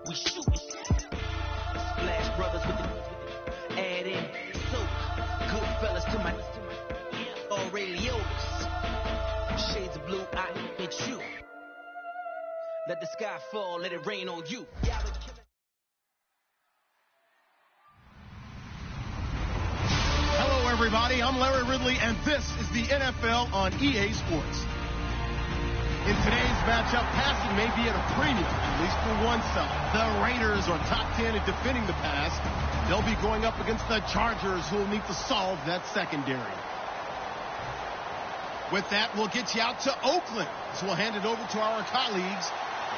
we shootin'. Splash Brothers with the add in. So good fellas to my Aurelios. Shades of blue, I hit you. Let the sky fall, let it rain on you. Hello, everybody. I'm Larry Ridley, and this is the NFL on EA Sports. In today's matchup, passing may be at a premium, at least for one side. The Raiders are top 10 in defending the pass. They'll be going up against the Chargers, who will need to solve that secondary. With that, we'll get you out to Oakland. So we'll hand it over to our colleagues,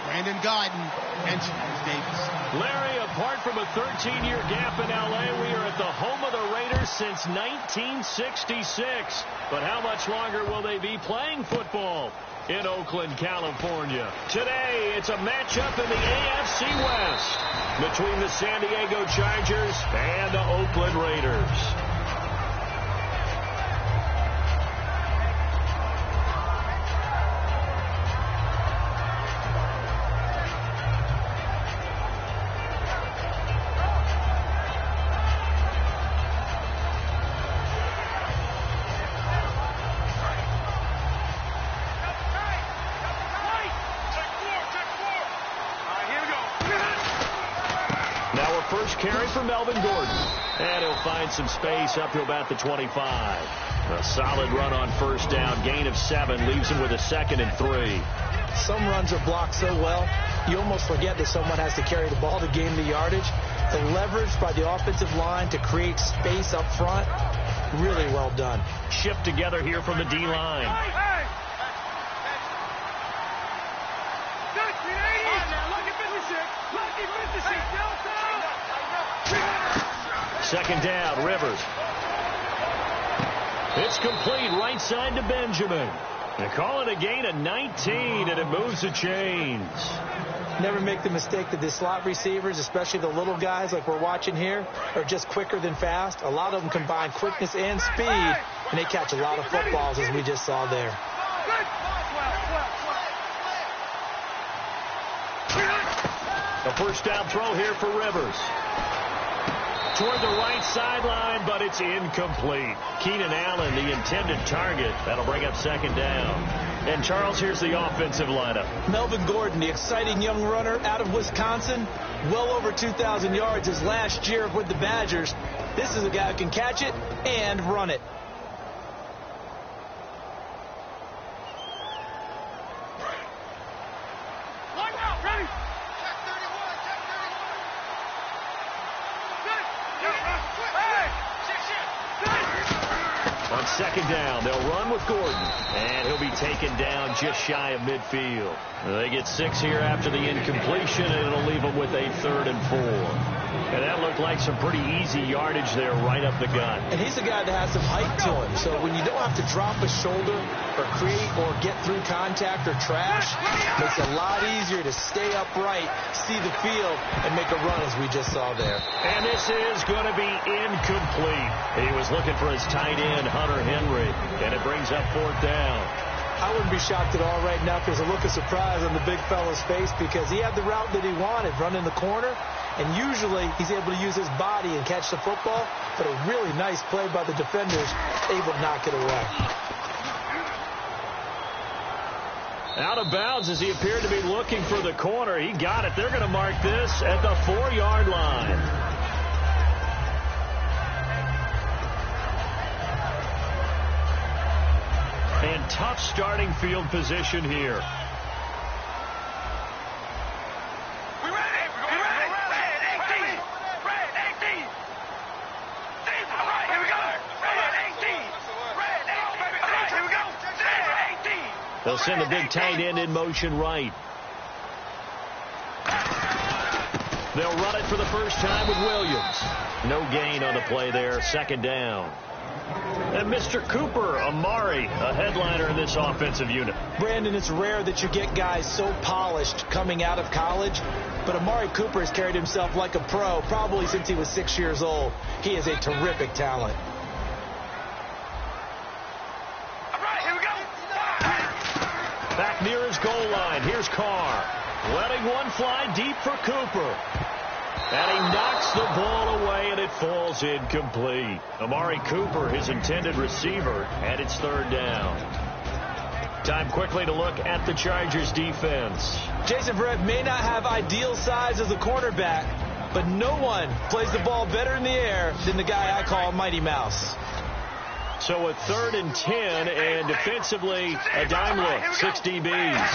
Brandon Guyton and Charles Davis. Larry, apart from a 13-year gap in L.A., we are at the home of the Raiders since 1966. But how much longer will they be playing football in Oakland, California? Today, it's a matchup in the AFC West between the San Diego Chargers and the Oakland Raiders. Carry for Melvin Gordon. And he'll find some space up to about the 25. A solid run on first down. Gain of 7 leaves him with a 2nd and 3. Some runs are blocked so well, you almost forget that someone has to carry the ball to gain the yardage. The leverage by the offensive line to create space up front, really well done. Shift together here from the D-line. Second down, Rivers. It's complete, right side to Benjamin. They call it a gain of 19, and it moves the chains. Never make the mistake that the slot receivers, especially the little guys like we're watching here, are just quicker than fast. A lot of them combine quickness and speed, and they catch a lot of footballs, as we just saw there. A first down throw here for Rivers. Toward the right sideline, but it's incomplete. Keenan Allen, the intended target. That'll bring up second down. And, Charles, here's the offensive lineup. Melvin Gordon, the exciting young runner out of Wisconsin. Well over 2,000 yards his last year with the Badgers. This is a guy who can catch it and run it. Second down, they'll run with Gordon, and he'll be taken down just shy of midfield. They get 6 here after the incompletion, and it'll leave them with a 3rd and 4. And that looked like some pretty easy yardage there right up the gut. And he's a guy that has some height to him, so when you don't have to drop a shoulder or create or get through contact or trash, it makes it a lot easier to stay upright, see the field, and make a run as we just saw there. And this is going to be incomplete. He was looking for his tight end, Hunter Henry, and it brings up 4th down. I wouldn't be shocked at all right now if there's a look of surprise on the big fella's face because he had the route that he wanted, run in the corner, and usually he's able to use his body and catch the football, but a really nice play by the defenders, able to knock it away. Out of bounds as he appeared to be looking for the corner. He got it. They're going to mark this at the 4-yard line. And tough starting field position here. They'll send a big tight end in motion right. They'll run it for the first time with Williams. No gain on the play there. Second down. And Mr. Cooper, Amari, a headliner in this offensive unit. Brandon, it's rare that you get guys so polished coming out of college, but Amari Cooper has carried himself like a pro probably since he was 6 years old. He is a terrific talent. Back near his goal line. Here's Carr. Letting one fly deep for Cooper. And he knocks the ball away, and it falls incomplete. Amari Cooper, his intended receiver, and it's third down. Time quickly to look at the Chargers defense. Jason Verrett may not have ideal size as a cornerback, but no one plays the ball better in the air than the guy I call Mighty Mouse. So a 3rd and 10, and defensively, a dime look, 6 DBs.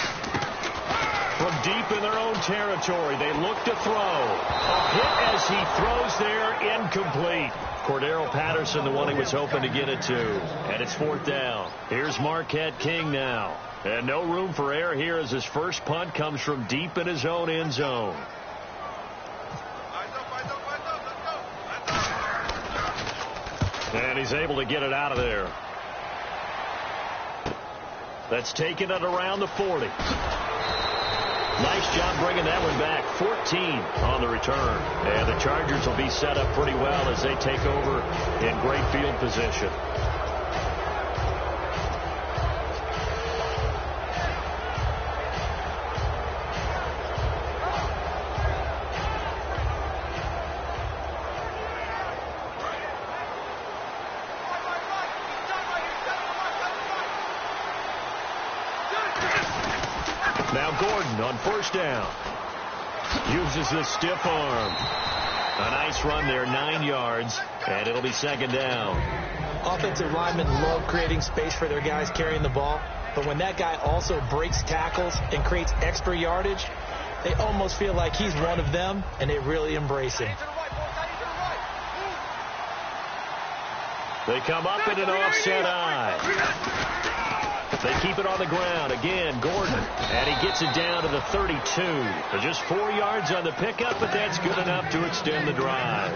From deep in their own territory, they look to throw. A hit as he throws there, incomplete. Cordero Patterson, the one he was hoping to get it to. And it's 4th down. Here's Marquette King now. And no room for error here as his first punt comes from deep in his own end zone. And he's able to get it out of there. That's taken it around the 40. Nice job bringing that one back. 14 on the return. And the Chargers will be set up pretty well as they take over in great field position. Now Gordon on first down. Uses the stiff arm. A nice run there, 9 yards, and it'll be 2nd down. Offensive linemen love creating space for their guys carrying the ball, but when that guy also breaks tackles and creates extra yardage, they almost feel like he's one of them, and they really embrace him. They come up in an offset eye. They keep it on the ground. Again, Gordon. And he gets it down to the 32. Just 4 yards on the pickup, but that's good enough to extend the drive.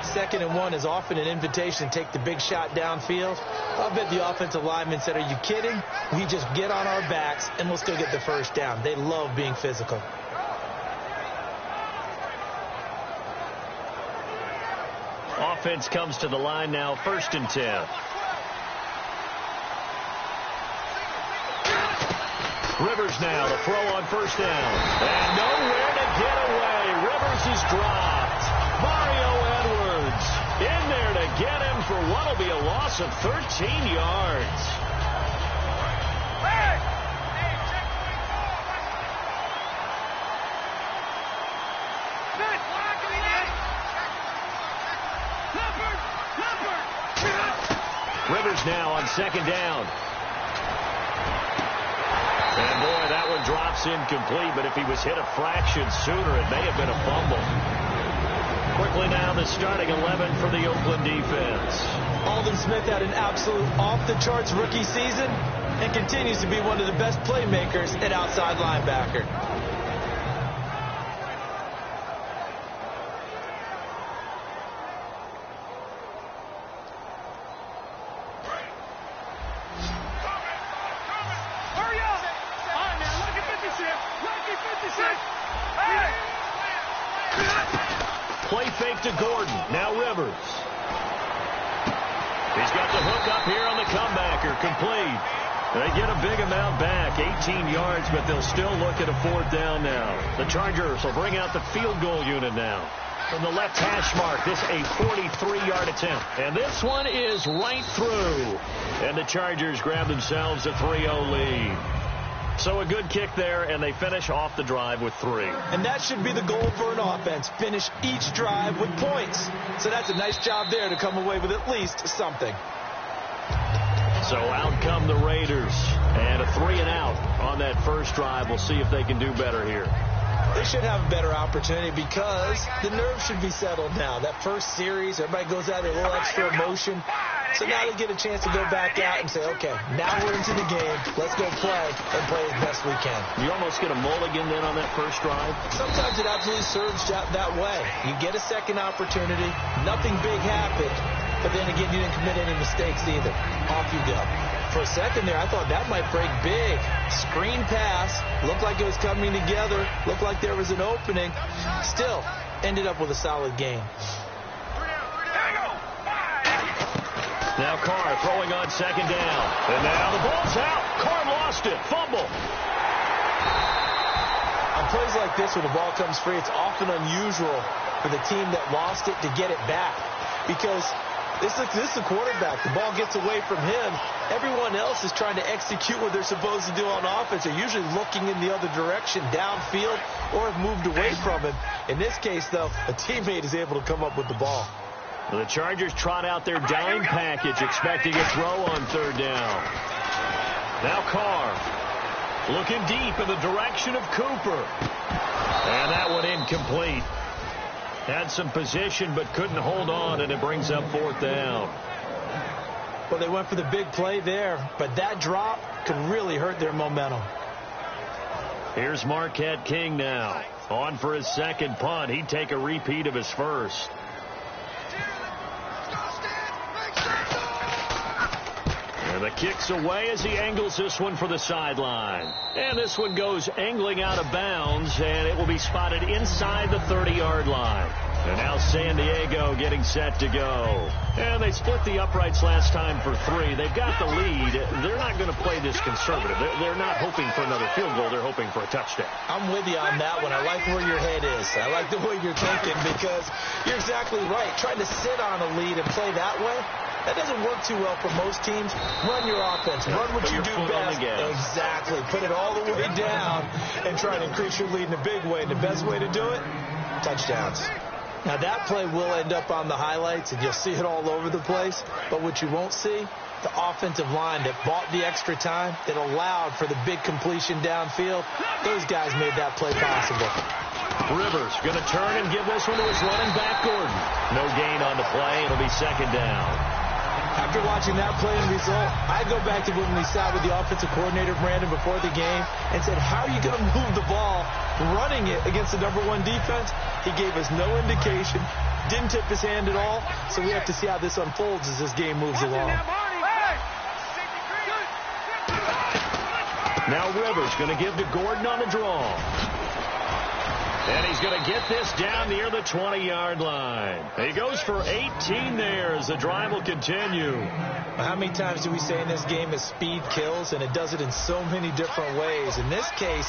2nd and 1 is often an invitation to take the big shot downfield. I bet the offensive linemen said, are you kidding? We just get on our backs, and we'll still get the first down. They love being physical. Offense comes to the line now, 1st and 10. Rivers now to throw on first down. And nowhere to get away. Rivers is dropped. Mario Edwards in there to get him for what will be a loss of 13 yards. Rivers now on 2nd down. And, boy, that one drops incomplete, but if he was hit a fraction sooner, it may have been a fumble. Quickly now, the starting 11 for the Oakland defense. Aldon Smith had an absolute off-the-charts rookie season and continues to be one of the best playmakers at outside linebacker. Play fake to Gordon. Now Rivers. He's got the hook up here on the comebacker. Complete. They get a big amount back. 18 yards, but they'll still look at a 4th down now. The Chargers will bring out the field goal unit now. From the left hash mark, this a 43-yard attempt. And this one is right through. And the Chargers grab themselves a 3-0 lead. So a good kick there, and they finish off the drive with 3. And that should be the goal for an offense. Finish each drive with points. So that's a nice job there to come away with at least something. So out come the Raiders. And a 3-and-out on that first drive. We'll see if they can do better here. They should have a better opportunity because the nerves should be settled now. That first series, everybody goes out with a little extra emotion. So now they get a chance to go back out and say, okay, now we're into the game. Let's go play and play as best we can. You almost get a mulligan then on that first drive? Sometimes it absolutely serves that way. You get a second opportunity. Nothing big happened. But then again, you didn't commit any mistakes either. Off you go. For a second there, I thought that might break big. Screen pass. Looked like it was coming together. Looked like there was an opening. Still, ended up with a solid game. Now Carr throwing on 2nd down. And now the ball's out. Carr lost it. Fumble. I'm plays like this where the ball comes free, it's often unusual for the team that lost it to get it back because this is the quarterback. The ball gets away from him. Everyone else is trying to execute what they're supposed to do on offense. They're usually looking in the other direction, downfield, or have moved away from him. In this case, though, a teammate is able to come up with the ball. The Chargers trot out their dime package, expecting a throw on third down. Now Carr looking deep in the direction of Cooper. And that one incomplete. Had some position but couldn't hold on, and it brings up fourth down. Well, they went for the big play there, but that drop could really hurt their momentum. Here's Marquette King now. On for his second punt. He'd take a repeat of his first. And the kick's away as he angles this one for the sideline. And this one goes angling out of bounds, and it will be spotted inside the 30-yard line. And now San Diego getting set to go. And they split the uprights last time for 3. They've got the lead. They're not going to play this conservative. They're not hoping for another field goal. They're hoping for a touchdown. I'm with you on that one. I like where your head is. I like the way you're thinking because you're exactly right. Trying to sit on a lead and play that way, that doesn't work too well for most teams. Run your offense. Run what you do best. Exactly. Put it all the way down and try to increase your lead in a big way. And the best way to do it, touchdowns. Now, that play will end up on the highlights, and you'll see it all over the place. But what you won't see, the offensive line that bought the extra time, that allowed for the big completion downfield, those guys made that play possible. Rivers going to turn and give this one to his running back, Gordon. No gain on the play. It'll be second down. After watching that play and result, I go back to when we sat with the offensive coordinator, Brandon, before the game and said, how are you going to move the ball running it against the #1 defense? He gave us no indication, didn't tip his hand at all, so we have to see how this unfolds as this game moves along. Now Rivers going to give to Gordon on the draw. And he's going to get this down near the 20-yard line. He goes for 18 there as the drive will continue. How many times do we say in this game that speed kills, and it does it in so many different ways? In this case,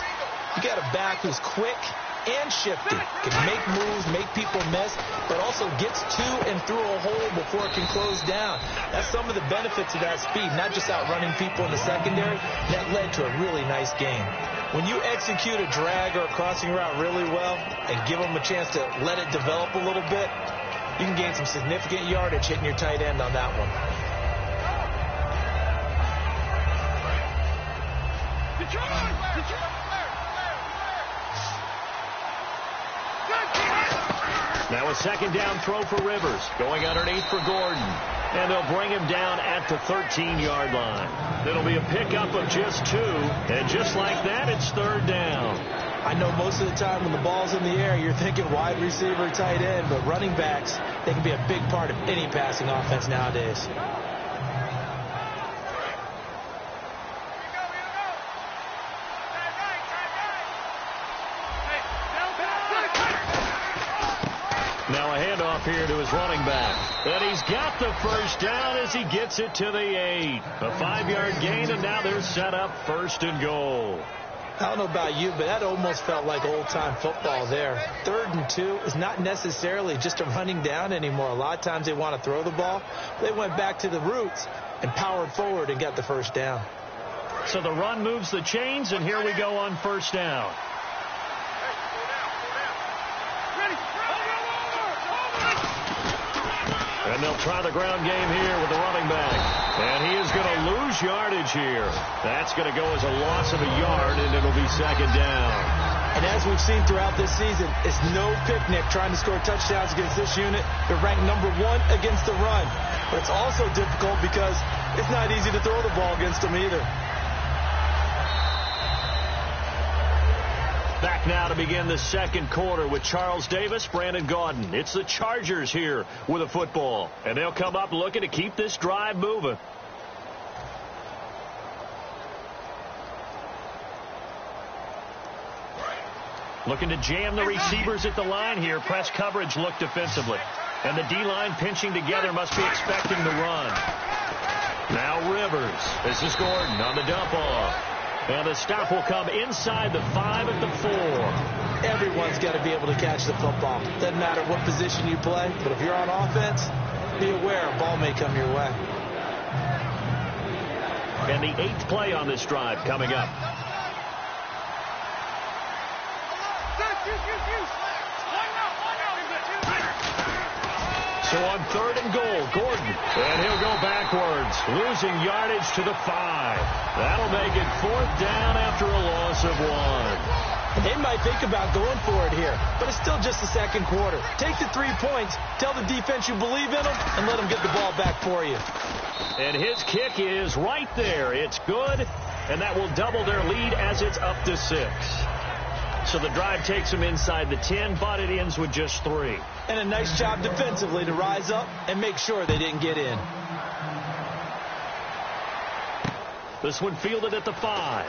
you got a back who's quick and shifty, can make moves, make people miss, but also gets to and through a hole before it can close down. That's some of the benefits of that speed, not just outrunning people in the secondary. That led to a really nice game. When you execute a drag or a crossing route really well and give them a chance to let it develop a little bit, you can gain some significant yardage hitting your tight end on that one. Now a second down throw for Rivers. Going underneath for Gordon. And they'll bring him down at the 13-yard line. It'll be a pickup of just 2. And just like that, it's third down. I know most of the time when the ball's in the air, you're thinking wide receiver, tight end. But running backs, they can be a big part of any passing offense nowadays. Now a handoff here to his running back. And he's got the first down as he gets it to the 8. A 5-yard gain, and now they're set up first and goal. I don't know about you, but that almost felt like old-time football there. 3rd and 2 is not necessarily just a running down anymore. A lot of times they want to throw the ball. They went back to the roots and powered forward and got the first down. So the run moves the chains, and here we go on first down. And they'll try the ground game here with the running back. And he is going to lose yardage here. That's going to go as a loss of a yard, and it'll be second down. And as we've seen throughout this season, it's no picnic trying to score touchdowns against this unit. They're ranked #1 against the run. But it's also difficult because it's not easy to throw the ball against them either. Back now to begin the second quarter with Charles Davis, Brandon Gaudin. It's the Chargers here with a football. And they'll come up looking to keep this drive moving. Looking to jam the receivers at the line here. Press coverage look defensively. And the D-line pinching together must be expecting the run. Now Rivers. This is Gordon on the dump off. And the stop will come inside the 5 at the 4. Everyone's got to be able to catch the football. Doesn't matter what position you play, but if you're on offense, be aware a ball may come your way. And the 8th play on this drive coming up. So on 3rd and goal, Gordon. And he'll go backwards, losing yardage to the 5. That'll make it 4th down after a loss of 1. They might think about going for it here, but it's still just the second quarter. Take the 3 points, tell the defense you believe in them, and let them get the ball back for you. And his kick is right there. It's good, and that will double their lead as it's up to 6. So the drive takes them inside the 10, but it ends with just 3. And a nice job defensively to rise up and make sure they didn't get in. This one fielded at the 5.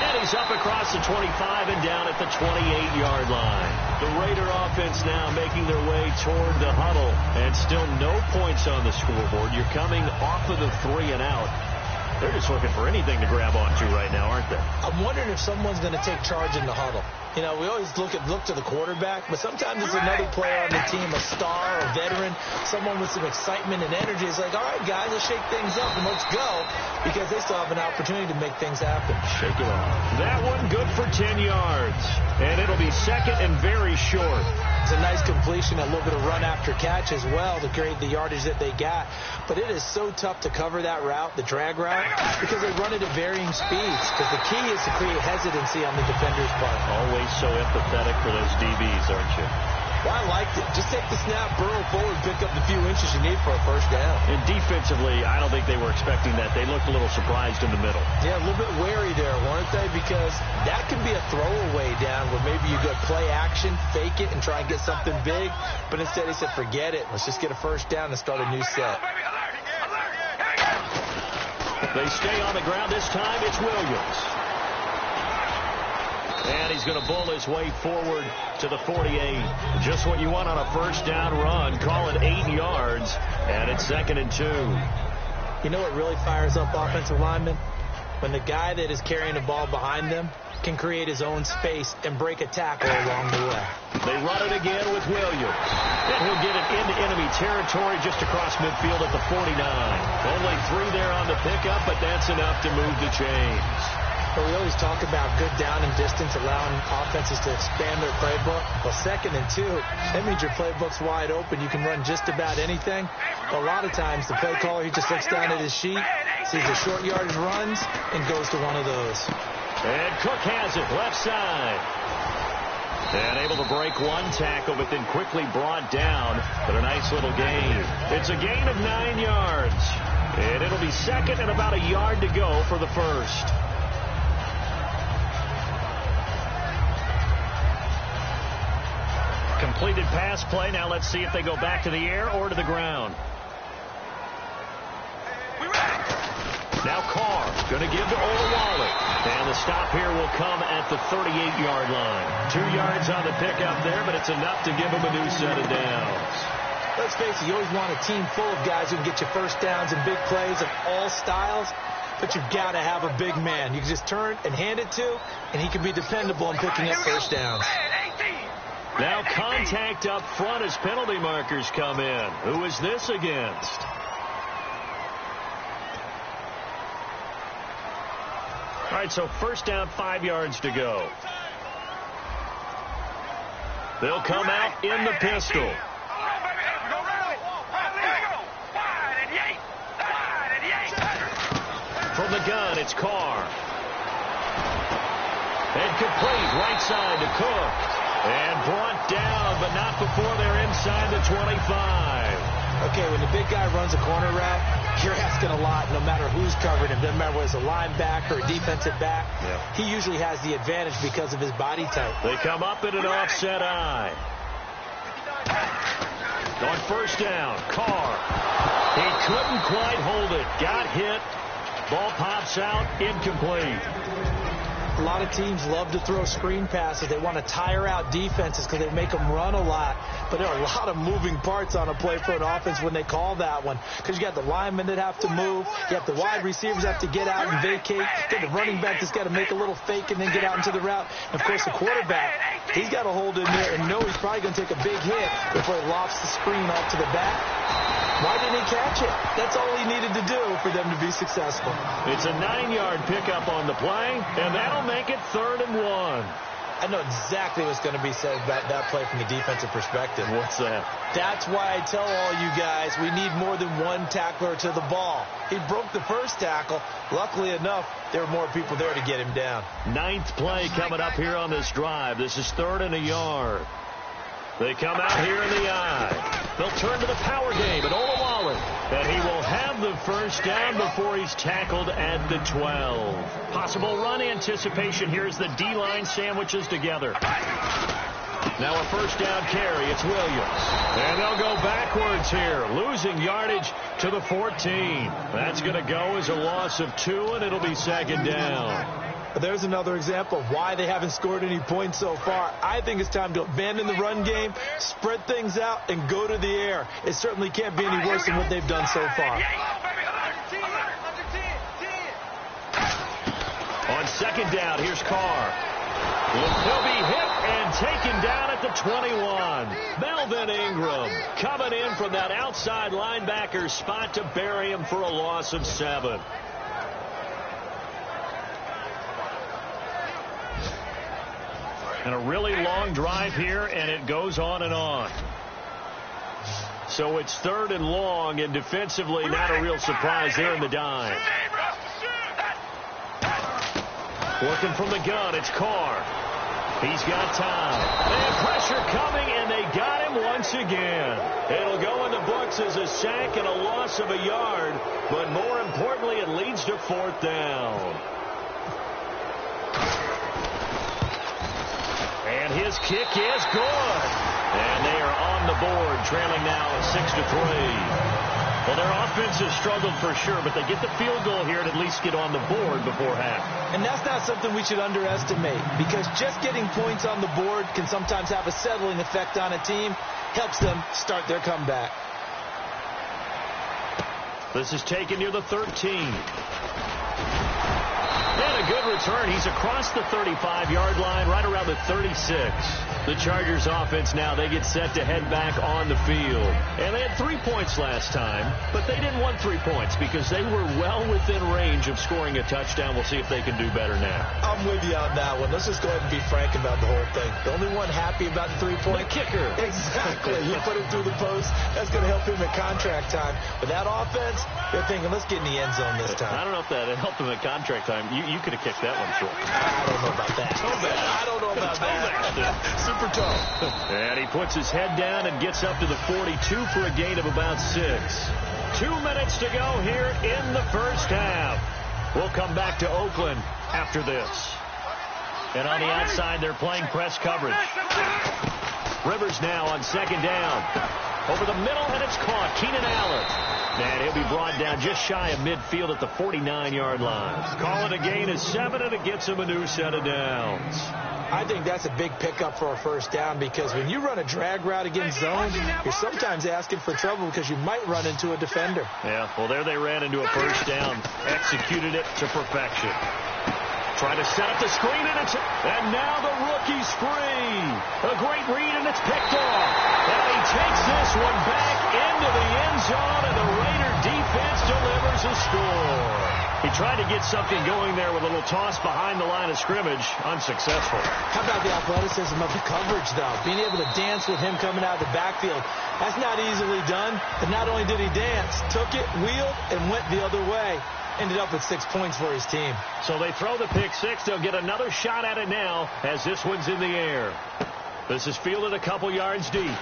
And he's up across the 25 and down at the 28-yard line. The Raider offense now making their way toward the huddle. And still no points on the scoreboard. You're coming off of the 3 and out. They're just looking for anything to grab onto right now, aren't they? I'm wondering if someone's going to take charge in the huddle. You know, we always look to the quarterback, but sometimes it's another player on the team, a star, a veteran, someone with some excitement and energy. It's like, all right, guys, let's shake things up and let's go, because they still have an opportunity to make things happen. Shake it off. That one good for 10 yards, and it'll be second and very short. It's a nice completion, a little bit of run after catch as well to create the yardage that they got. But it is so tough to cover that route, the drag route, because they run it at varying speeds. Because the key is to create hesitancy on the defender's part. Always so empathetic for those DBs, aren't you? Well, I liked it. Just take the snap, burrow forward, pick up the few inches you need for a first down. And defensively, I don't think they were expecting that. They looked a little surprised in the middle. Yeah, a little bit wary there, weren't they? Because that can be a throwaway down where maybe you go play action, fake it, and try and get something big. But instead he said, forget it. Let's just get a first down and start a new set. They stay on the ground this time. It's Williams. And he's going to bull his way forward to the 48. Just what you want on a first down run. Call it 8 yards. And it's 2nd and 2. You know what really fires up offensive linemen? When the guy that is carrying the ball behind them can create his own space and break a tackle along the way. They run it again with Williams. And he'll get it into enemy territory just across midfield at the 49. Only 3 there on the pickup, but that's enough to move the chains. But we always talk about good down and distance, allowing offenses to expand their playbook. Well, 2nd and 2, that means your playbook's wide open. You can run just about anything. But a lot of times, the play caller, he just looks down at his sheet, sees the short yardage runs, and goes to one of those. And Cook has it, left side. And able to break one tackle, but then quickly brought down. But a nice little gain. It's a gain of 9 yards. And it'll be 2nd and about a yard to go for the first. Completed pass play. Now let's see if they go back to the air or to the ground. Now Carr going to give to Olawale. And the stop here will come at the 38-yard line. 2 yards on the pickup there, but it's enough to give him a new set of downs. Let's face it, you always want a team full of guys who can get you first downs and big plays of all styles, but you've got to have a big man. You can just turn and hand it to, and he can be dependable in picking up first downs. Now contact up front as penalty markers come in. Who is this against? All right, so first down, 5 yards to go. They'll come out in the pistol. From the gun, it's Carr. And complete, right side to Cook. And brought down, but not before they're inside the 25. Okay, when the big guy runs a corner route, you're asking a lot no matter who's covering him. Doesn't matter whether it's a linebacker or a defensive back. Yeah. He usually has the advantage because of his body type. They come up in an offset eye. On first down, Carr. He couldn't quite hold it. Got hit. Ball pops out, incomplete. A lot of teams love to throw screen passes. They want to tire out defenses because they make them run a lot. But there are a lot of moving parts on a play for an offense when they call that one. Because you got the linemen that have to move. You have the wide receivers have to get out and vacate. You got the running back that's got to make a little fake and then get out into the route. And, of course, the quarterback, he's got to hold in there and know he's probably going to take a big hit before he lofts the screen off to the back. Why didn't he catch it? That's all he needed to do for them to be successful. It's a 9-yard pickup on the play, and that'll make it 3rd and 1. I know exactly what's going to be said about that play from the defensive perspective. What's that? That's why I tell all you guys we need more than one tackler to the ball. He broke the first tackle. Luckily enough, there were more people there to get him down. 9th play coming up here on this drive. This is 3rd and a yard. They come out here in the eye. They'll turn to the power game at Olawale. And he will have the first down before he's tackled at the 12. Possible run anticipation here as the D-line sandwiches together. Now a first down carry. It's Williams. And they'll go backwards here, losing yardage to the 14. That's going to go as a loss of 2, and it'll be 2nd down. There's another example of why they haven't scored any points so far. I think it's time to abandon the run game, spread things out, and go to the air. It certainly can't be any worse than what they've done so far. On 2nd down, here's Carr. He'll be hit and taken down at the 21. Melvin Ingram coming in from that outside linebacker spot to bury him for a loss of 7. And a really long drive here, and it goes on and on. So it's 3rd and long, and defensively not a real surprise there in the dime. Working from the gun, it's Carr. He's got time. They have pressure coming, and they got him once again. It'll go in the books as a sack and a loss of a yard, but more importantly, it leads to 4th down. And his kick is good. And they are on the board, trailing now at 6-3. Well, their offense has struggled for sure, but they get the field goal here and at least get on the board before half. And that's not something we should underestimate, because just getting points on the board can sometimes have a settling effect on a team, helps them start their comeback. This is taken near the 13. And a good return. He's across the 35-yard line, right around the 36. The Chargers offense now, they get set to head back on the field. And they had 3 points last time, but they didn't want 3 points because they were well within range of scoring a touchdown. We'll see if they can do better now. I'm with you on that one. Let's just go ahead and be frank about the whole thing. The only one happy about the 3-point kicker. Exactly. You put it through the post. That's going to help him at contract time. But that offense, they're thinking, let's get in the end zone this time. I don't know if that helped him at contract time. You could have kicked that one short. I don't know about that. I don't know about that. Super tough. And he puts his head down and gets up to the 42 for a gain of about 6. 2 minutes to go here in the first half. We'll come back to Oakland after this. And on the outside, they're playing press coverage. Rivers now on 2nd down. Over the middle, and it's caught. Keenan Allen. And he'll be brought down just shy of midfield at the 49-yard line. Call it a gain of 7, and it gets him a new set of downs. I think that's a big pickup for a first down, because when you run a drag route against zone, you're sometimes asking for trouble because you might run into a defender. Yeah, well, there they ran into a first down. Executed it to perfection. Try to set up the screen, and now the rookie's free. A great read, and it's picked off. And he takes this one back into the end zone, and the Raider defense delivers a score. He tried to get something going there with a little toss behind the line of scrimmage. Unsuccessful. How about the athleticism of the coverage, though? Being able to dance with him coming out of the backfield. That's not easily done. But not only did he dance, took it, wheeled, and went the other way. Ended up with 6 points for his team. So they throw the pick six. They'll get another shot at it now as this one's in the air. This is fielded a couple yards deep.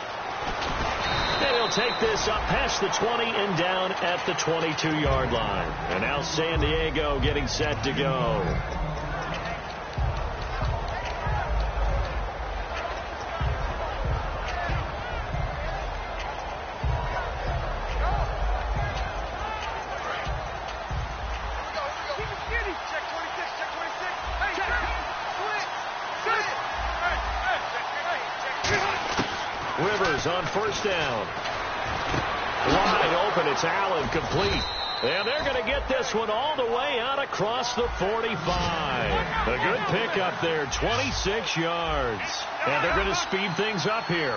And he'll take this up past the 20 and down at the 22-yard line. And now San Diego getting set to go. Rivers on first down. Wide open. It's Allen, complete. And they're going to get this one all the way out across the 45. A good pickup there, 26 yards. And they're going to speed things up here.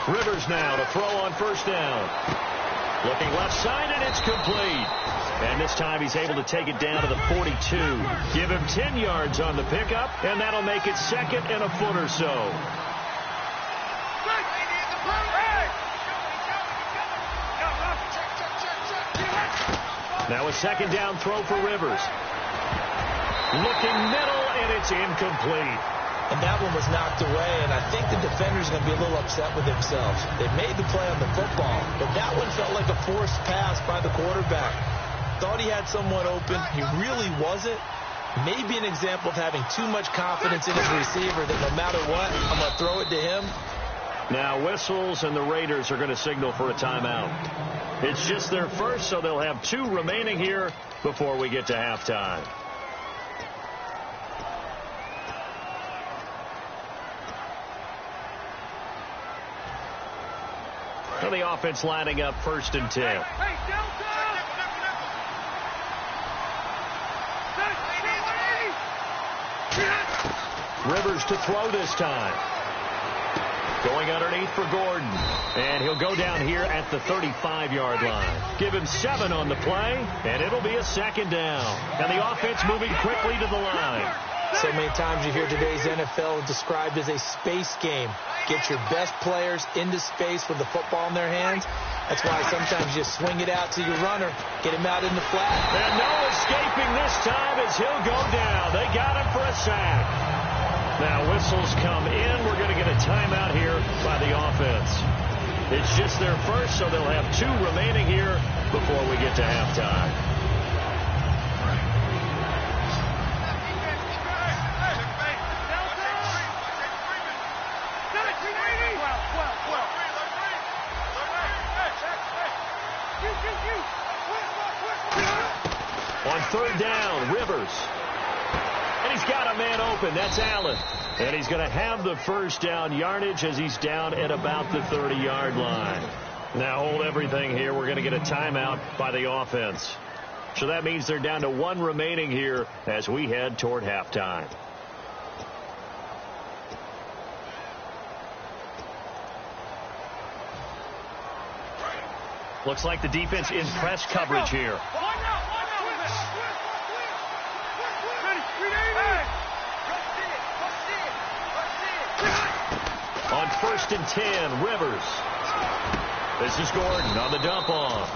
Rivers now to throw on first down. Looking left side, and it's complete. And this time he's able to take it down to the 42. Give him 10 yards on the pickup, and that'll make it second and a foot or so. Now a second down throw for Rivers. Looking middle, and it's incomplete. And that one was knocked away, and I think the defender's going to be a little upset with themselves. They made the play on the football, but that one felt like a forced pass by the quarterback. Thought he had someone open. He really wasn't. Maybe an example of having too much confidence in his receiver that no matter what, I'm going to throw it to him. Now whistles, and the Raiders are going to signal for a timeout. It's just their first, so they'll have 2 remaining here before we get to halftime. And the offense lining up first and 10. Rivers to throw this time. Going underneath for Gordon. And he'll go down here at the 35-yard line. Give him 7 on the play, and it'll be a second down. And the offense moving quickly to the line. So many times you hear today's NFL described as a space game. Get your best players into space with the football in their hands. That's why sometimes you swing it out to your runner, get him out in the flat. And no escaping this time as he'll go down. They got him for a sack. Now whistles come in. We're going to get a timeout here by the offense. It's just their first, so they'll have 2 remaining here before we get to halftime. On third down, Rivers. And he's got a man open. That's Allen. And he's going to have the first down yardage as he's down at about the 30-yard line. Now hold everything here. We're going to get a timeout by the offense. So that means they're down to 1 remaining here as we head toward halftime. Looks like the defense in press coverage here. On first and 10, Rivers. This is Gordon on the dump off.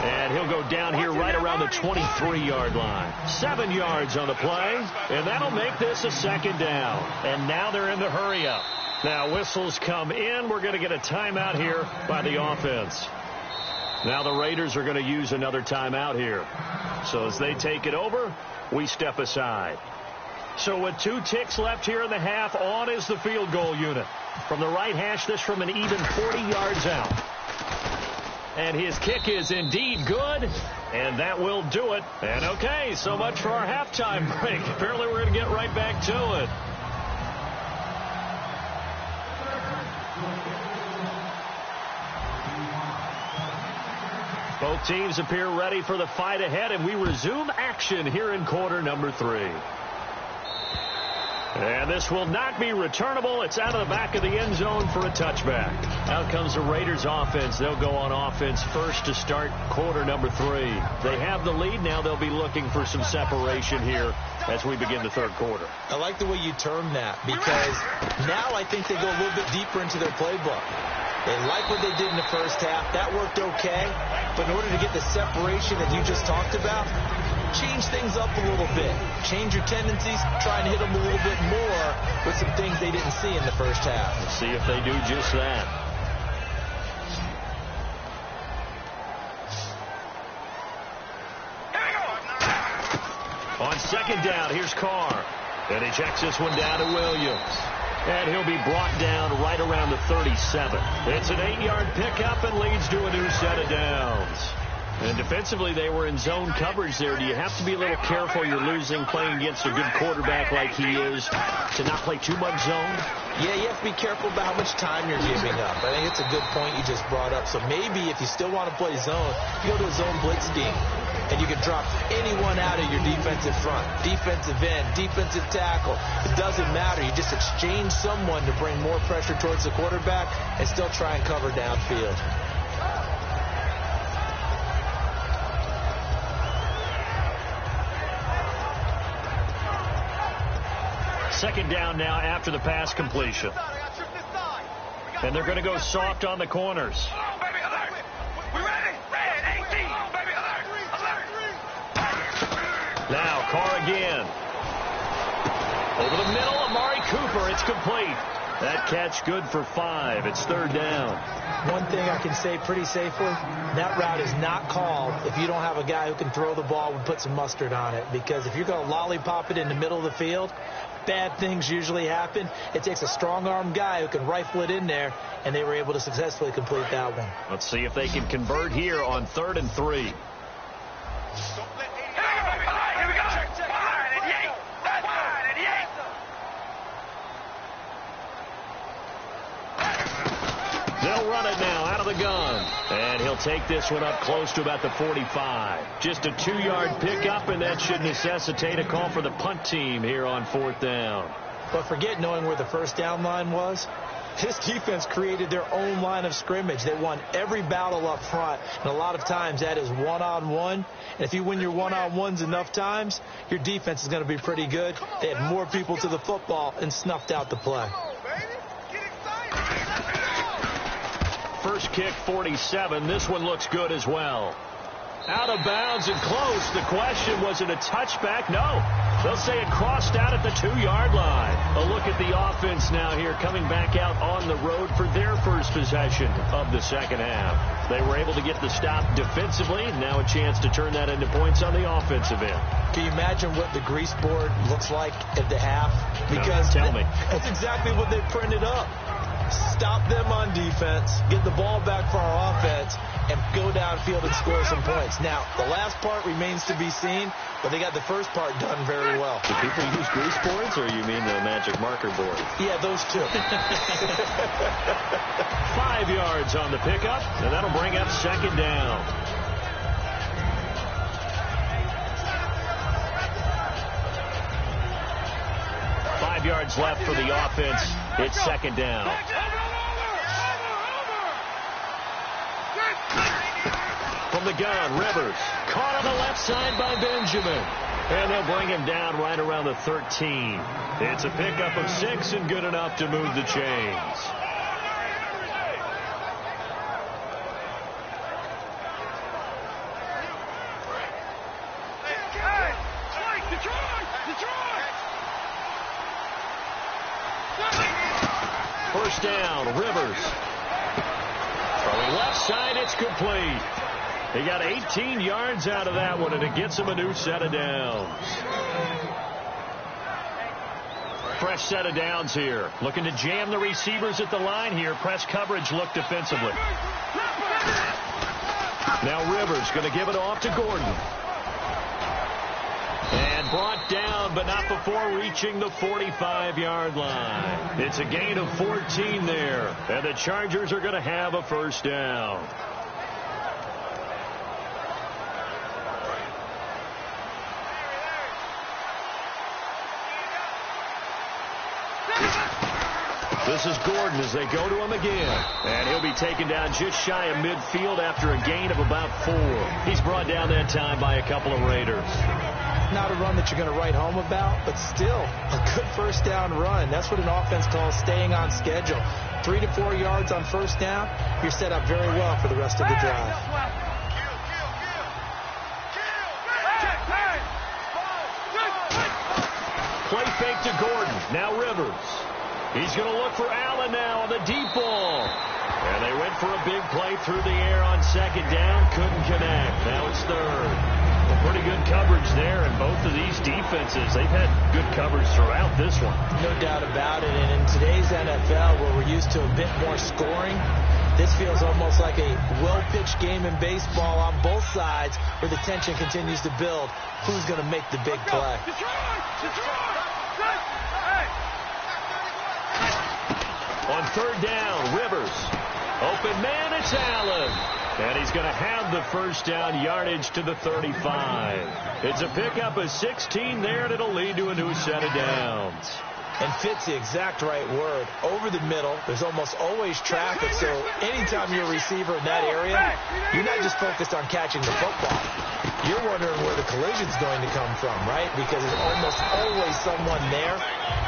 And he'll go down here right around the 23-yard line. 7 yards on the play, and that'll make this a second down. And now they're in the hurry up. Now whistles come in. We're going to get a timeout here by the offense. Now the Raiders are going to use another timeout here. So as they take it over, we step aside. So with 2 ticks left here in the half, on is the field goal unit. From the right hash, this from an even 40 yards out. And his kick is indeed good, and that will do it. And okay, so much for our halftime break. Apparently we're going to get right back to it. Both teams appear ready for the fight ahead, and we resume action here in quarter number 3. And this will not be returnable. It's out of the back of the end zone for a touchback. Out comes the Raiders offense. They'll go on offense first to start quarter number 3. They have the lead. Now they'll be looking for some separation here as we begin the third quarter. I like the way you term that, because now I think they go a little bit deeper into their playbook. They like what they did in the first half. That worked okay. But in order to get the separation that you just talked about, change things up a little bit. Change your tendencies. Try and hit them a little bit more with some things they didn't see in the first half. Let's see if they do just that. On second down, here's Carr. And he checks this one down to Williams. And he'll be brought down right around the 37. It's an 8-yard pickup and leads to a new set of downs. And defensively, they were in zone coverage there. Do you have to be a little careful? You're losing playing against a good quarterback like he is to not play too much zone? Yeah, you have to be careful about how much time you're giving up. I think it's a good point you just brought up. So maybe if you still want to play zone, you go to a zone blitz scheme, and you can drop anyone out of your defensive front, defensive end, defensive tackle. It doesn't matter. You just exchange someone to bring more pressure towards the quarterback and still try and cover downfield. Second down now after the pass completion. And they're going to go soft on the corners. Now Carr again. Over the middle, Amari Cooper. It's complete. That catch good for 5. It's third down. One thing I can say pretty safely, that route is not called if you don't have a guy who can throw the ball and put some mustard on it. Because if you're going to lollipop it in the middle of the field, bad things usually happen. It takes a strong-armed guy who can rifle it in there, and they were able to successfully complete that one. Let's see if they can convert here on 3rd and 3. They'll run it now out of the gun. And he'll take this one up close to about the 45. Just a 2-yard pickup, and that should necessitate a call for the punt team here on 4th down. But forget knowing where the first down line was. This defense created their own line of scrimmage. They won every battle up front, and a lot of times that is one-on-one. And if you win your one-on-ones enough times, your defense is going to be pretty good. They had more people to the football and snuffed out the play. First kick, 47. This one looks good as well. Out of bounds and close. The question, was it a touchback? No. They'll say it crossed out at the 2-yard line. A look at the offense now here, coming back out on the road for their first possession of the second half. They were able to get the stop defensively. Now a chance to turn that into points on the offensive end. Can you imagine what the grease board looks like at the half? Because tell me. That's exactly what they printed up. Stop them on defense, get the ball back for our offense, and go downfield and score some points. Now, the last part remains to be seen, but they got the first part done very well. Do people use grease boards, or you mean the magic marker board? Yeah, those two. 5 yards on the pickup, and that'll bring up second down. Yards left for the offense. It's second down. From the gun, Rivers. Caught on the left side by Benjamin. And they'll bring him down right around the 13. It's a pickup of 6 and good enough to move the chains. First down, Rivers. Throwing left side, it's complete. He got 18 yards out of that one, and it gets him a new set of downs. Fresh set of downs here. Looking to jam the receivers at the line here. Press coverage look defensively. Now Rivers going to give it off to Gordon. And brought down, but not before reaching the 45-yard line. It's a gain of 14 there. And the Chargers are going to have a first down. This is Gordon as they go to him again. And he'll be taken down just shy of midfield after a gain of about 4. He's brought down that time by a couple of Raiders. Not a run that you're going to write home about, but still a good first down run. That's what an offense calls staying on schedule. 3 to 4 yards on first down, you're set up very well for the rest of the drive. Play fake to Gordon. Now Rivers. He's going to look for Allen now on the deep ball. And they went for a big play through the air on second down. Couldn't connect. Now it's third. Pretty good coverage there, and both of these defenses, they've had good coverage throughout this one. No doubt about it, and in today's NFL, where we're used to a bit more scoring, This feels almost like a well-pitched game in baseball on both sides where the tension continues to build. Who's going to make the big play? On third down, Rivers. Open man, it's Allen. And he's going to have the first down, yardage to the 35. It's a pickup of 16 there, and it'll lead to a new set of downs. And fits the exact right word. Over the middle, there's almost always traffic, so anytime you're a receiver in that area, you're not just focused on catching the football. You're wondering where the collision's going to come from, right? Because there's almost always someone there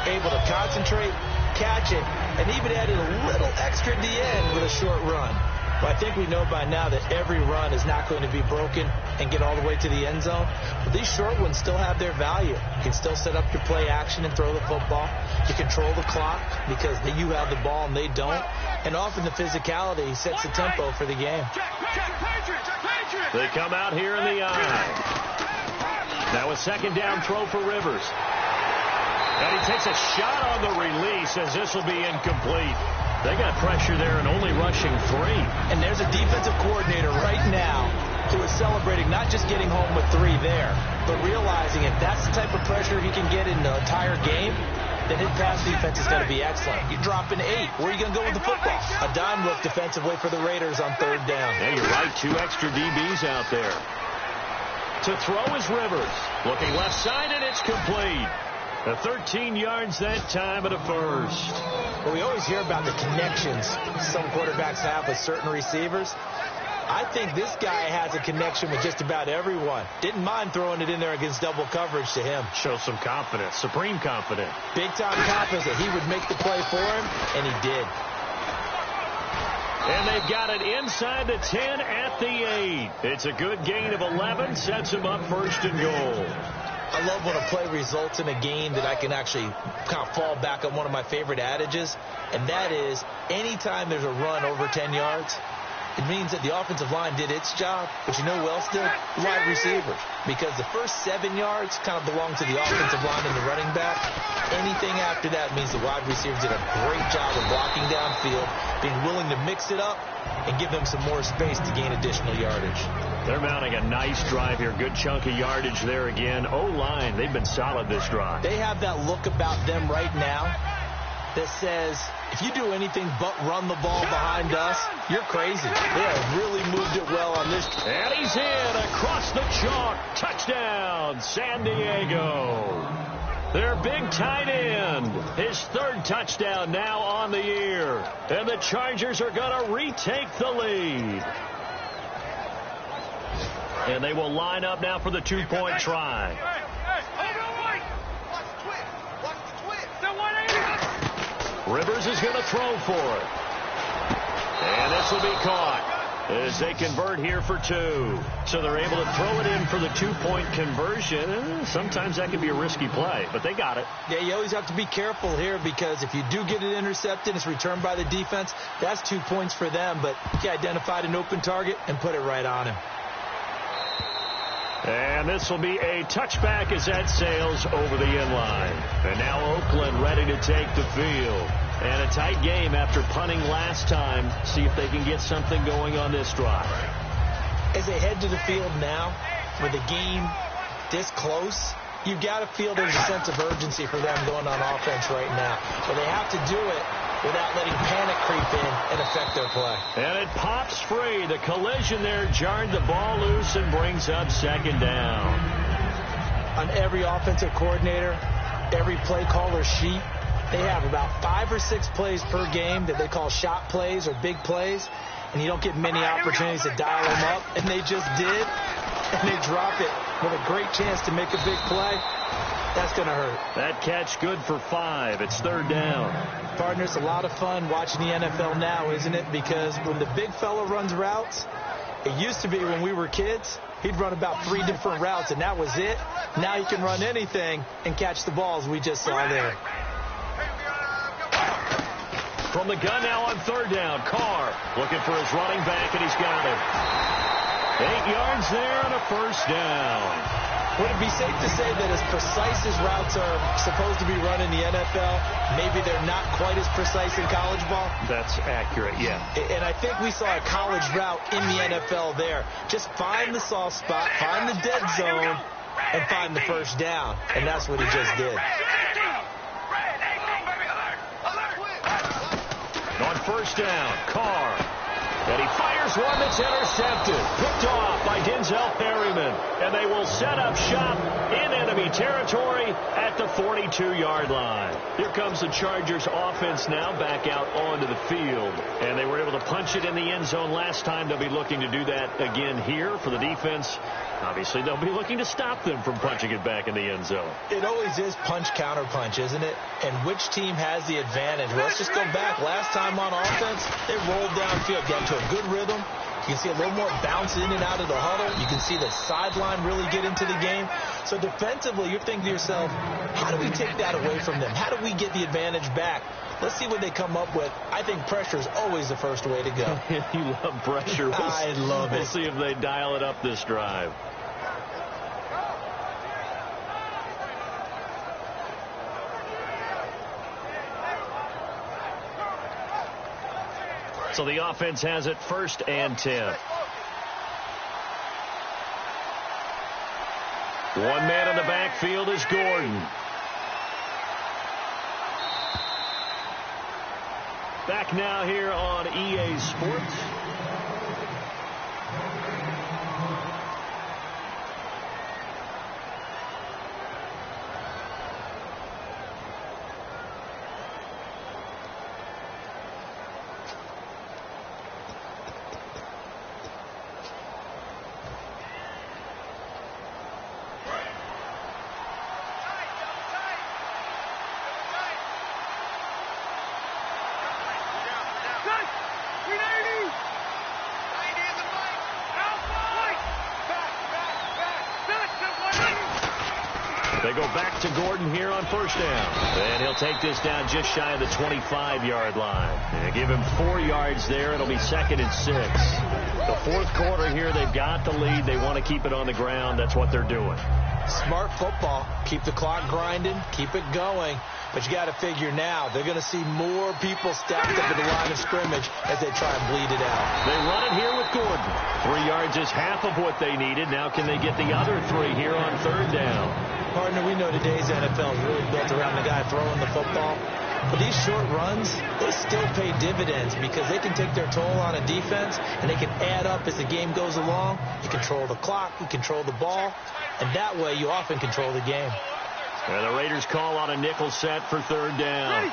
able to concentrate, catch it, and even added a little extra at the end with a short run. But I think we know by now that every run is not going to be broken and get all the way to the end zone. But these short ones still have their value. You can still set up your play action and throw the football. You control the clock because you have the ball and they don't. And often the physicality sets the tempo for the game. They come out here in the eye. Now a second down throw for Rivers. And he takes a shot on the release as this will be incomplete. They got pressure there and only rushing 3. And there's a defensive coordinator right now who is celebrating not just getting home with 3 there, but realizing if that's the type of pressure he can get in the entire game, then his pass defense is going to be excellent. You're dropping 8. Where are you going to go with the football? A dime look defensively for the Raiders on third down. Yeah, you're right. 2 extra DBs out there. To throw is Rivers. Looking left side, and it's complete. 13 yards that time at a first. Well, we always hear about the connections some quarterbacks have with certain receivers. I think this guy has a connection with just about everyone. Didn't mind throwing it in there against double coverage to him. Shows some confidence, supreme confidence. Big-time confidence that he would make the play for him, and he did. And they've got it inside the 10 at the 8. It's a good gain of 11, sets him up first and goal. I love when a play results in a game that I can actually kind of fall back on one of my favorite adages, and that is anytime there's a run over 10 yards, it means that the offensive line did its job, but you know who else did? Wide receivers. Because the first 7 yards kind of belong to the offensive line and the running back. Anything after that means the wide receivers did a great job of blocking downfield, being willing to mix it up, and give them some more space to gain additional yardage. They're mounting a nice drive here. Good chunk of yardage there again. O-line, they've been solid this drive. They have that look about them right now that says, if you do anything but run the ball behind us, you're crazy. They have really moved it well on this. And he's in across the chalk. Touchdown, San Diego. Their big tight end. His 3rd touchdown now on the year. And the Chargers are going to retake the lead. And they will line up now for the 2-point try. Rivers is going to throw for it. And this will be caught as they convert here for 2. So they're able to throw it in for the 2-point conversion. Sometimes that can be a risky play, but they got it. Yeah, you always have to be careful here because if you do get it intercepted, it's returned by the defense. That's 2 points for them, but he identified an open target and put it right on him. And this will be a touchback as that sails over the inline. And now Oakland ready to take the field. And a tight game after punting last time. See if they can get something going on this drive. As they head to the field now, with the game this close, you've got to feel there's a sense of urgency for them going on offense right now. But they have to do it without letting panic creep in and affect their play. And it pops free. The collision there jarred the ball loose and brings up second down. On every offensive coordinator, every play caller sheet, they have about 5 or 6 plays per game that they call shot plays or big plays, and you don't get many opportunities to dial them up, and they just did, and they drop it with a great chance to make a big play. That's going to hurt. That catch good for 5. It's 3rd down. Partner, it's a lot of fun watching the NFL now, isn't it? Because when the big fella runs routes, it used to be when we were kids, he'd run about 3 different routes, and that was it. Now he can run anything and catch the balls we just saw there. From the gun now on 3rd down. Carr looking for his running back, and he's got it. 8 yards there and a first down. Would it be safe to say that as precise as routes are supposed to be run in the NFL, maybe they're not quite as precise in college ball? That's accurate, yeah. And I think we saw a college route in the NFL there. Just find the soft spot, find the dead zone, and find the first down. And that's what he just did. On first down, Carr. And he fires one that's intercepted. Picked off by Denzel Perryman. And they will set up shop in enemy territory at the 42-yard line. Here comes the Chargers offense now back out onto the field. And they were able to punch it in the end zone last time. They'll be looking to do that again here for the defense. Obviously, they'll be looking to stop them from punching it back in the end zone. It always is punch-counter-punch, isn't it? And which team has the advantage? Well, let's just go back. Last time on offense, they rolled downfield, got into a good rhythm. You can see a little more bounce in and out of the huddle. You can see the sideline really get into the game. So defensively, you're thinking to yourself, how do we take that away from them? How do we get the advantage back? Let's see what they come up with. I think pressure is always the first way to go. You love pressure. I love it. We'll see if they dial it up this drive. So the offense has it 1st and 10. One man in the backfield is Gordon. Back now here on EA Sports. They go back to Gordon here on first down. And he'll take this down just shy of the 25-yard line. And give him 4 yards there. It'll be 2nd and 6. The fourth quarter here, they've got the lead. They want to keep it on the ground. That's what they're doing. Smart football. Keep the clock grinding. Keep it going. But you got to figure now, they're going to see more people stacked up at the line of scrimmage as they try and bleed it out. They run it here with Gordon. 3 yards is half of what they needed. Now can they get the other 3 here on 3rd down? Partner, we know today's NFL is really built around the guy throwing the football. But these short runs, they still pay dividends because they can take their toll on a defense and they can add up as the game goes along. You control the clock, you control the ball, and that way you often control the game. And the Raiders call on a nickel set for 3rd down.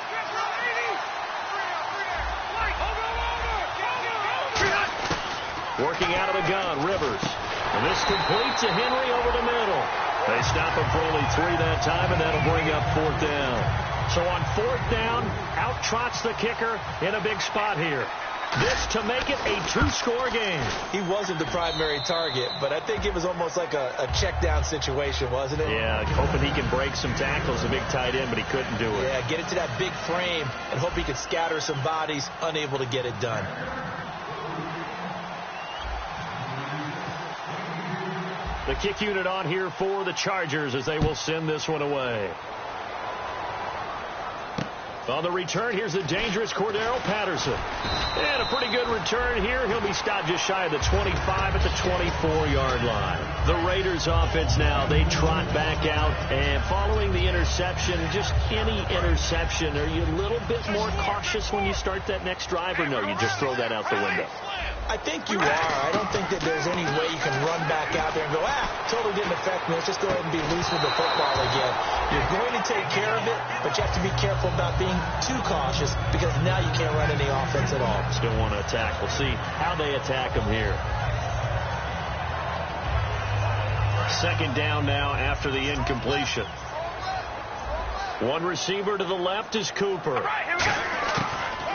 Working out of the gun, Rivers. And this completes to Henry over the middle. They stop him for only 3 that time, and that'll bring up 4th down. So on 4th down, out trots the kicker in a big spot here. This to make it a 2-score game. He wasn't the primary target, but I think it was almost like a check-down situation, wasn't it? Yeah, hoping he can break some tackles, a big tight end, but he couldn't do it. Yeah, get it to that big frame and hope he could scatter some bodies, unable to get it done. The kick unit on here for the Chargers as they will send this one away. On the return, here's the dangerous Cordero Patterson. And a pretty good return here. He'll be stopped just shy of the 25 at the 24-yard line. The Raiders offense now, they trot back out. And following the interception, just any interception, are you a little bit more cautious when you start that next drive, or no, you just throw that out the window? I think you are. I don't think that there's any way you can run back out there and go, totally didn't affect me. Let's just go ahead and be loose with the football again. You're going to take care of it, but you have to be careful about being too cautious because now you can't run any offense at all. Still want to attack. We'll see how they attack them here. 2nd down now after the incompletion. One receiver to the left is Cooper.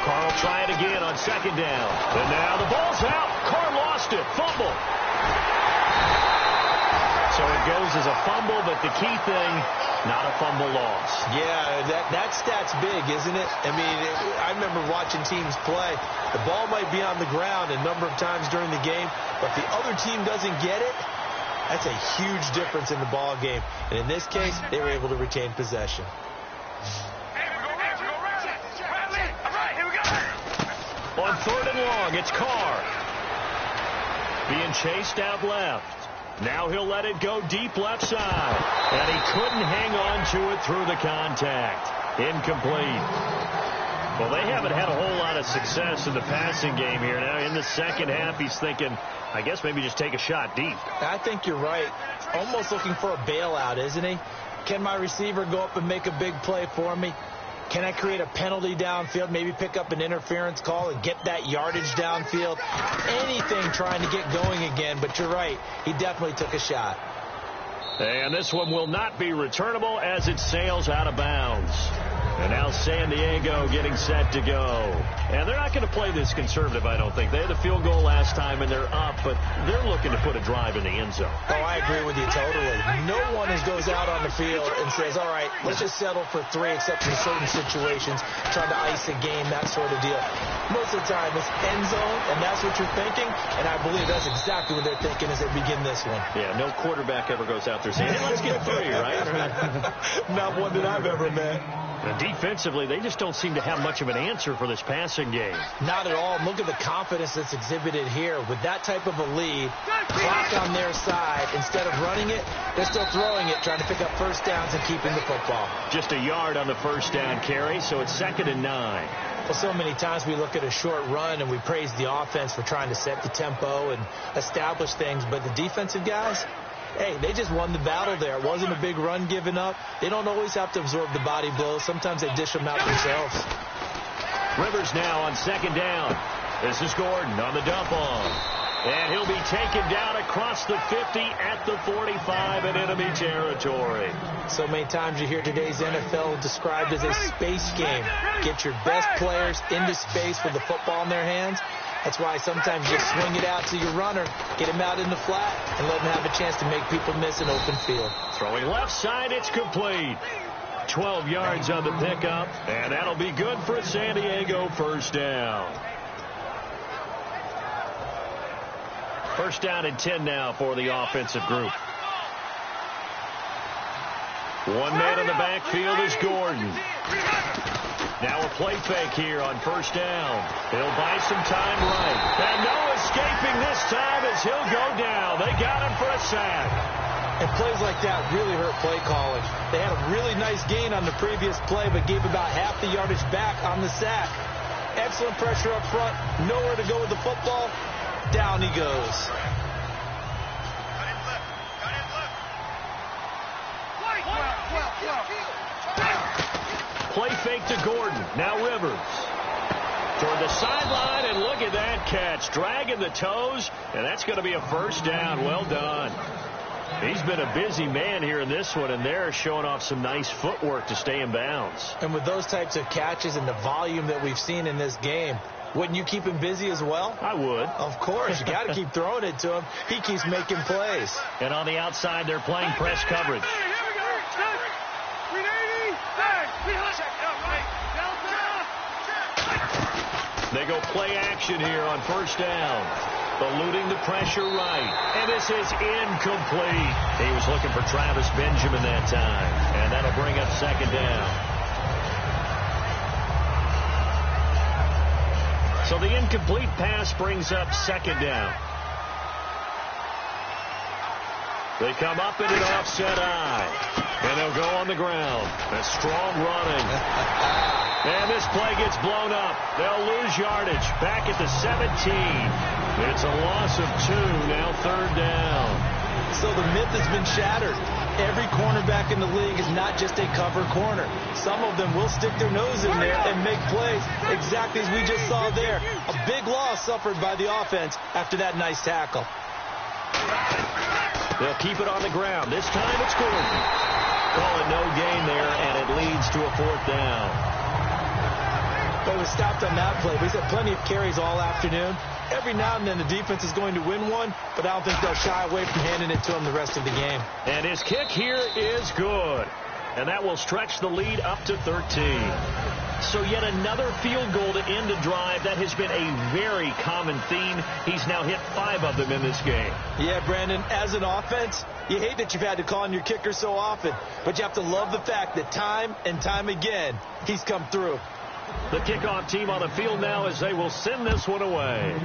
Carr will try it again on 2nd down. And now the ball's out. Carr lost it. Fumble. So it goes as a fumble, but the key thing, not a fumble loss. Yeah, that stat's big, isn't it? I mean, I remember watching teams play. The ball might be on the ground a number of times during the game, but if the other team doesn't get it, That's a huge difference in the ball game. And in this case, they were able to retain possession. On 3rd and long, it's Carr. Being chased out left. Now he'll let it go deep left side. And he couldn't hang on to it through the contact. Incomplete. Well, they haven't had a whole lot of success in the passing game here. Now in the second half, he's thinking, I guess maybe just take a shot deep. I think you're right. Almost looking for a bailout, isn't he? Can my receiver go up and make a big play for me? Can I create a penalty downfield, maybe pick up an interference call and get that yardage downfield? Anything trying to get going again, but you're right. He definitely took a shot. And this one will not be returnable as it sails out of bounds. And now San Diego getting set to go. And they're not going to play this conservative, I don't think. They had a field goal last time, and they're up, but they're looking to put a drive in the end zone. Oh, I agree with you totally. No one goes out on the field and says, all right, let's just settle for 3, except in certain situations, trying to ice a game, that sort of deal. Most of the time, it's end zone, and that's what you're thinking, and I believe that's exactly what they're thinking as they begin this one. Yeah, no quarterback ever goes out there saying, hey, let's get 3, right? Not one that I've ever met. And defensively, they just don't seem to have much of an answer for this passing game. Not at all. Look at the confidence that's exhibited here. With that type of a lead, clock on their side, instead of running it, they're still throwing it, trying to pick up first downs and keeping the football. Just a yard on the first down carry, so it's 2nd and 9. Well, so many times we look at a short run and we praise the offense for trying to set the tempo and establish things, but the defensive guys, hey, they just won the battle there. It wasn't a big run given up. They don't always have to absorb the body blows. Sometimes they dish them out themselves. Rivers now on 2nd down. This is Gordon on the dump off. And he'll be taken down across the 50 at the 45 in enemy territory. So many times you hear today's NFL described as a space game. Get your best players into space with the football in their hands. That's why sometimes you swing it out to your runner, get him out in the flat, and let him have a chance to make people miss an open field. Throwing left side, it's complete. 12 yards on the pickup, and that'll be good for a San Diego first down. First down and 10 now for the offensive group. One man in the backfield is Gordon. Now a play fake here on first down. He'll buy some time right. And no escaping this time as he'll go down. They got him for a sack. And plays like that really hurt play calling. They had a really nice gain on the previous play, but gave about half the yardage back on the sack. Excellent pressure up front. Nowhere to go with the football. Down he goes. Play fake to Gordon. Now Rivers. Toward the sideline, and look at that catch. Dragging the toes, and that's going to be a first down. Well done. He's been a busy man here in this one, and they're showing off some nice footwork to stay in bounds. And with those types of catches and the volume that we've seen in this game, wouldn't you keep him busy as well? I would. Of course. You got to keep throwing it to him. He keeps making plays. And on the outside, they're playing press coverage. They go play action here on first down. Eluding the pressure right. And this is incomplete. He was looking for Travis Benjamin that time. And that'll bring up 2nd down. So the incomplete pass brings up 2nd down. They come up in an offset eye. And they'll go on the ground. A strong running. And this play gets blown up. They'll lose yardage. Back at the 17. It's a loss of 2. Now 3rd down. So the myth has been shattered. Every cornerback in the league is not just a cover corner. Some of them will stick their nose in there and make plays exactly as we just saw there. A big loss suffered by the offense after that nice tackle. They'll keep it on the ground. This time it's Gordon. Call it no gain there, and it leads to a 4th down. But we stopped on that play. We've had plenty of carries all afternoon. Every now and then the defense is going to win one, but I don't think they'll shy away from handing it to him the rest of the game. And his kick here is good. And that will stretch the lead up to 13. So yet another field goal to end a drive. That has been a very common theme. He's now hit 5 of them in this game. Yeah, Brandon, as an offense, you hate that you've had to call on your kicker so often, but you have to love the fact that time and time again, he's come through. The kickoff team on the field now as they will send this one away.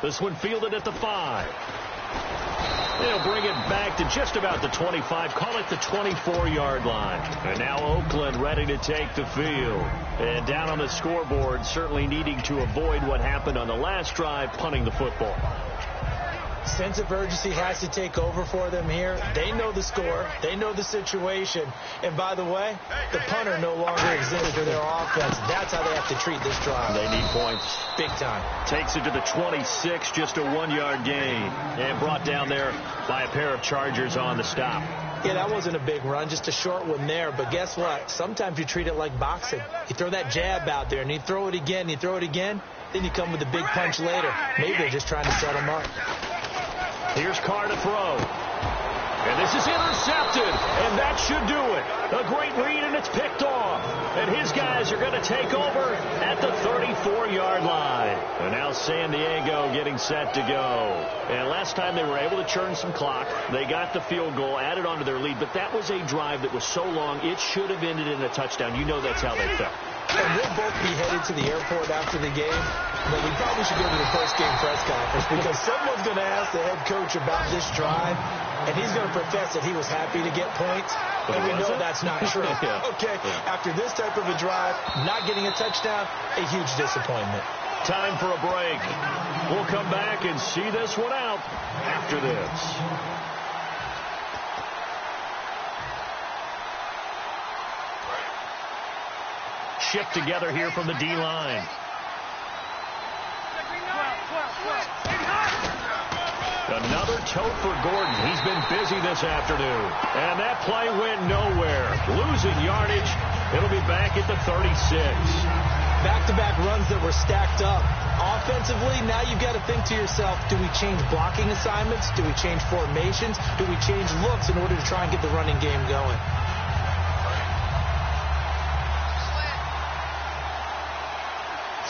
This one fielded at the 5. They'll bring it back to just about the 25, call it the 24-yard line. And now Oakland ready to take the field. And down on the scoreboard, certainly needing to avoid what happened on the last drive, punting the football. Sense of urgency has to take over for them here. They know the score. They know the situation. And by the way, the punter no longer exists for their offense. That's how they have to treat this drive. They need points. Big time. Takes it to the 26, just a 1-yard gain. And brought down there by a pair of Chargers on the stop. Yeah, that wasn't a big run, just a short one there. But guess what? Sometimes you treat it like boxing. You throw that jab out there, and you throw it again, you throw it again, then you come with a big punch later. Maybe they're just trying to set them up. Here's Carr to throw. And this is intercepted. And that should do it. A great read, and it's picked off. And his guys are going to take over at the 34-yard line. And now San Diego getting set to go. And last time they were able to churn some clock. They got the field goal, added on to their lead. But that was a drive that was so long, it should have ended in a touchdown. You know that's how they felt. And we'll both be headed to the airport after the game, but we probably should go to the post-game press conference because someone's going to ask the head coach about this drive, and he's going to profess that he was happy to get points, and we know that's not true. Yeah. Okay, after this type of a drive, not getting a touchdown, a huge disappointment. Time for a break. We'll come back and see this one out after this. Shift together here from the D-line. Another tote for Gordon. He's been busy this afternoon. And that play went nowhere. Losing yardage. It'll be back at the 36. Back-to-back runs that were stacked up. Offensively, now you've got to think to yourself, do we change blocking assignments? Do we change formations? Do we change looks in order to try and get the running game going?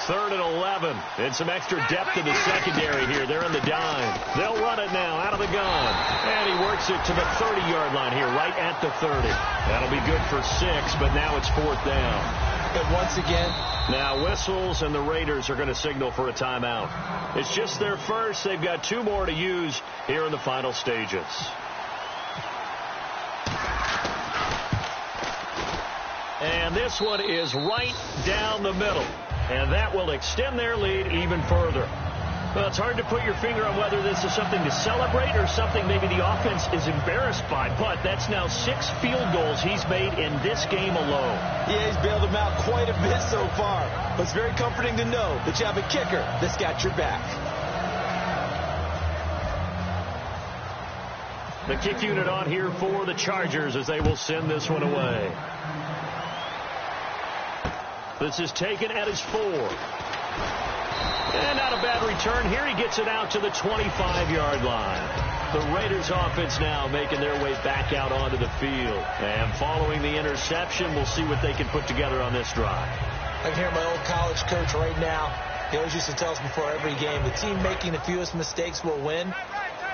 Third and 11, and some extra depth in the secondary here. They're in the dime. They'll run it now out of the gun. And he works it to the 30-yard line here, right at the 30. That'll be good for 6, but now it's 4th down. And once again, now whistles, and the Raiders are going to signal for a timeout. It's just their first. They've got 2 more to use here in the final stages. And this one is right down the middle. And that will extend their lead even further. Well, it's hard to put your finger on whether this is something to celebrate or something maybe the offense is embarrassed by. But that's now 6 field goals he's made in this game alone. Yeah, he's bailed them out quite a bit so far. But it's very comforting to know that you have a kicker that's got your back. The kick unit on here for the Chargers as they will send this one away. This is taken at his 4. And not a bad return. Here he gets it out to the 25-yard line. The Raiders offense now making their way back out onto the field. And following the interception, we'll see what they can put together on this drive. I can hear my old college coach right now. He always used to tell us before every game, the team making the fewest mistakes will win.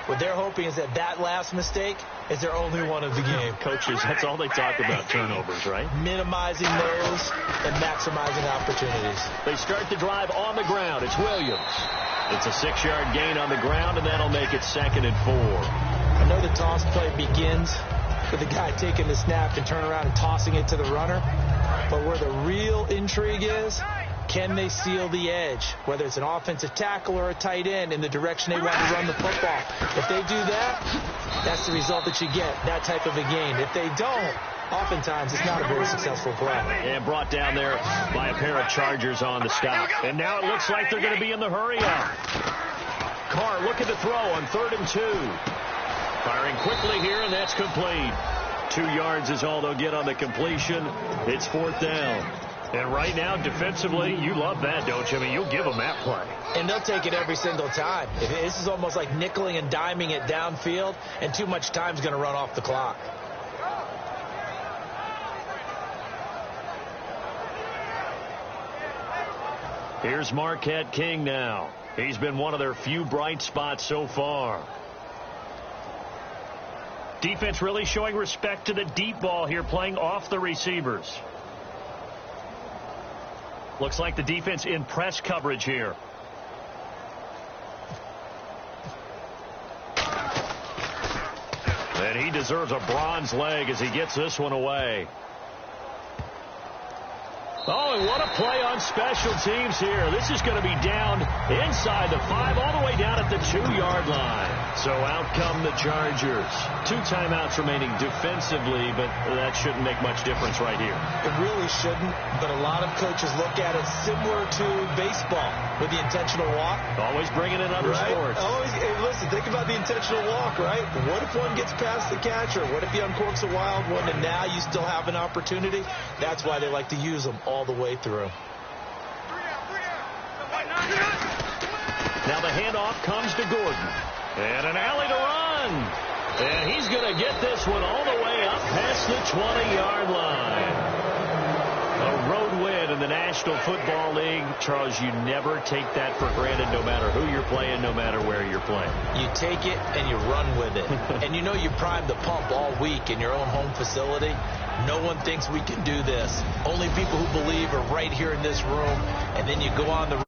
What they're hoping is that that last mistake is their only one of the game. Coaches, that's all they talk about, turnovers, right? Minimizing those and maximizing opportunities. They start the drive on the ground. It's Williams. It's a 6-yard gain on the ground, and that'll make it 2nd and 4. I know the toss play begins with the guy taking the snap and turning around and tossing it to the runner. But where the real intrigue is, can they seal the edge, whether it's an offensive tackle or a tight end, in the direction they want to run the football? If they do that, that's the result that you get, that type of a game. If they don't, oftentimes it's not a very successful play. And brought down there by a pair of Chargers on the stop. And now it looks like they're going to be in the hurry-up. Carr looking to throw on 3rd and 2. Firing quickly here, and that's complete. 2 yards is all they'll get on the completion. It's 4th down. And right now, defensively, you love that, don't you? I mean, you'll give them that play. And they'll take it every single time. This is almost like nickeling and diming it downfield, and too much time's going to run off the clock. Here's Marquette King now. He's been one of their few bright spots so far. Defense really showing respect to the deep ball here, playing off the receivers. Looks like the defense in press coverage here. And he deserves a bronze leg as he gets this one away. Oh, and what a play on special teams here. This is going to be down inside the 5, all the way down at the 2-yard line. So out come the Chargers. 2 timeouts remaining defensively, but that shouldn't make much difference right here. It really shouldn't, but a lot of coaches look at it similar to baseball with the intentional walk. Always bringing in other sports. Always, hey, listen, think about the intentional walk, right? What if one gets past the catcher? What if he uncorks a wild one and now you still have an opportunity? That's why they like to use them all the way through. Now the handoff comes to Gordon. And an alley to run. And he's going to get this one all the way up past the 20-yard line. A road win in the National Football League. Charles, you never take that for granted, no matter who you're playing, no matter where you're playing. You take it and you run with it. And you know you primed the pump all week in your own home facility. No one thinks we can do this. Only people who believe are right here in this room. And then you go on the